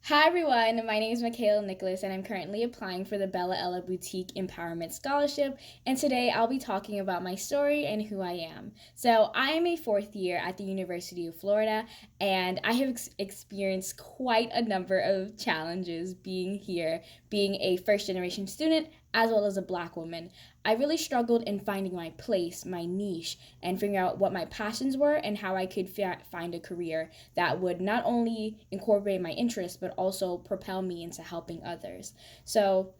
Hi everyone, my name is Makayla Nicholas and I'm currently applying for the Bella Ella Boutique Empowerment Scholarship, and today I'll be talking about my story and who I am. So, I am a fourth year at the University of Florida and I have experienced quite a number of challenges being here, being a first generation student as well as a black woman. I really struggled in finding my place, my niche, and figuring out what my passions were and how I could find a career that would not only incorporate my interests but also propel me into helping others. So,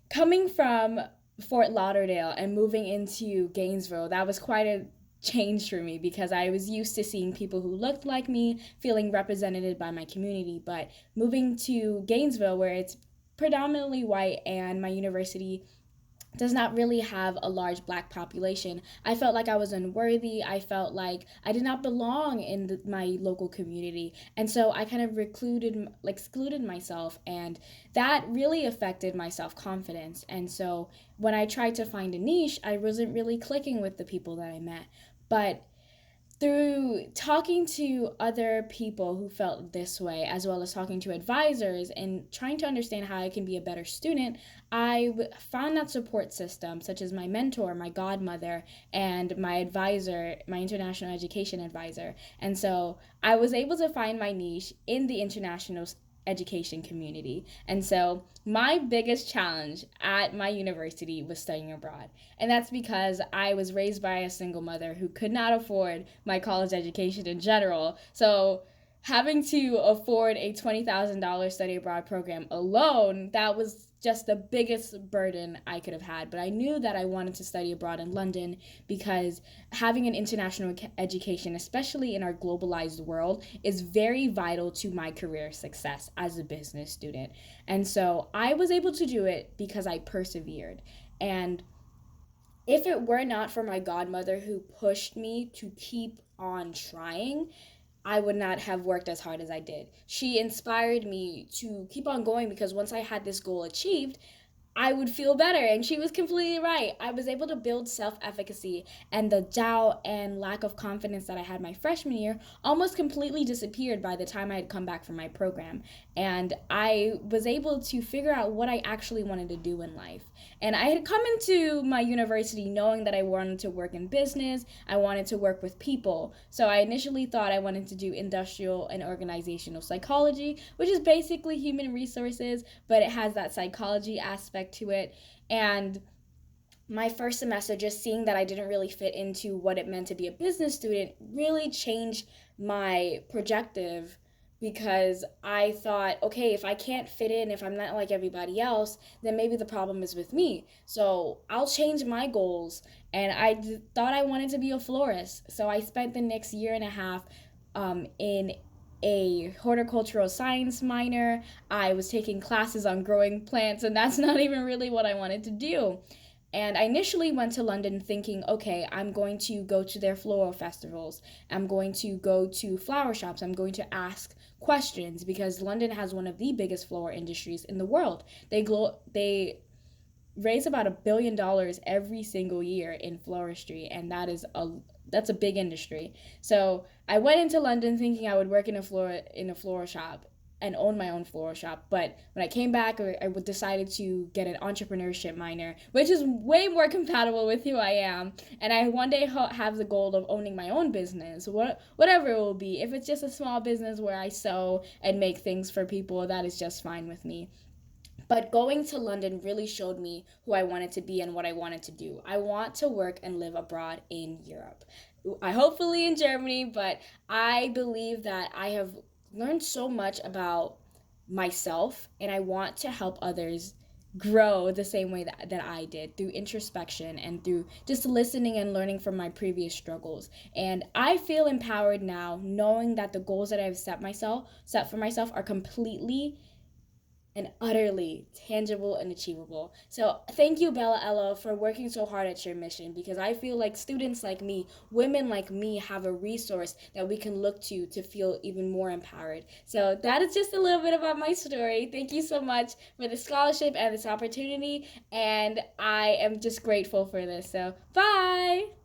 coming from Fort Lauderdale and moving into Gainesville, that was quite a change for me because I was used to seeing people who looked like me, feeling represented by my community. But moving to Gainesville, where it's predominantly white and my university does not really have a large black population, I felt like I was unworthy. I felt like I did not belong in my local community. And so I kind of excluded myself, and that really affected my self-confidence. And so when I tried to find a niche, I wasn't really clicking with the people that I met. But through talking to other people who felt this way, as well as talking to advisors and trying to understand how I can be a better student, I found that support system, such as my mentor, my godmother, and my advisor, my international education advisor. And so I was able to find my niche in the international education community. And so my biggest challenge at my university was studying abroad. And that's because I was raised by a single mother who could not afford my college education in general. So having to afford a $20,000 study abroad program alone, that was just the biggest burden I could have had. But I knew that I wanted to study abroad in London because having an international education, especially in our globalized world, is very vital to my career success as a business student. And so I was able to do it because I persevered. And if it were not for my godmother who pushed me to keep on trying, I would not have worked as hard as I did. She inspired me to keep on going because once I had this goal achieved, I would feel better. And she was completely right. I was able to build self efficacy, and the doubt and lack of confidence that I had my freshman year almost completely disappeared by the time I had come back from my program. And I was able to figure out what I actually wanted to do in life. And I had come into my university knowing that I wanted to work in business, I wanted to work with people. So I initially thought I wanted to do industrial and organizational psychology, which is basically human resources, but it has that psychology aspect to it. And my first semester, just seeing that I didn't really fit into what it meant to be a business student really changed my projective, because I thought, okay, if I can't fit in, if I'm not like everybody else, then maybe the problem is with me. So I'll change my goals. And thought I wanted to be a florist. So I spent the next year and a half in a horticultural science minor. I was taking classes on growing plants, and that's not even really what I wanted to do. And I initially went to London thinking, okay, I'm going to go to their floral festivals. I'm going to go to flower shops. I'm going to ask questions because London has one of the biggest flower industries in the world. They raise about $1 billion every single year in floristry, and that's a big industry. So I went into London thinking I would work in a floral shop and own my own floral shop. But when I came back, I decided to get an entrepreneurship minor, which is way more compatible with who I am. And I one day have the goal of owning my own business, whatever it will be. If it's just a small business where I sew and make things for people, that is just fine with me. But going to London really showed me who I wanted to be and what I wanted to do. I want to work and live abroad in Europe. I hopefully in Germany, but I believe that I have learned so much about myself, and I want to help others grow the same way that I did, through introspection and through just listening and learning from my previous struggles. And I feel empowered now knowing that the goals that I've set for myself are completely and utterly tangible and achievable. So thank you, Bella Ella, for working so hard at your mission, because I feel like students like me, women like me, have a resource that we can look to feel even more empowered. So that is just a little bit about my story. Thank you so much for the scholarship and this opportunity, and I am just grateful for this. So bye!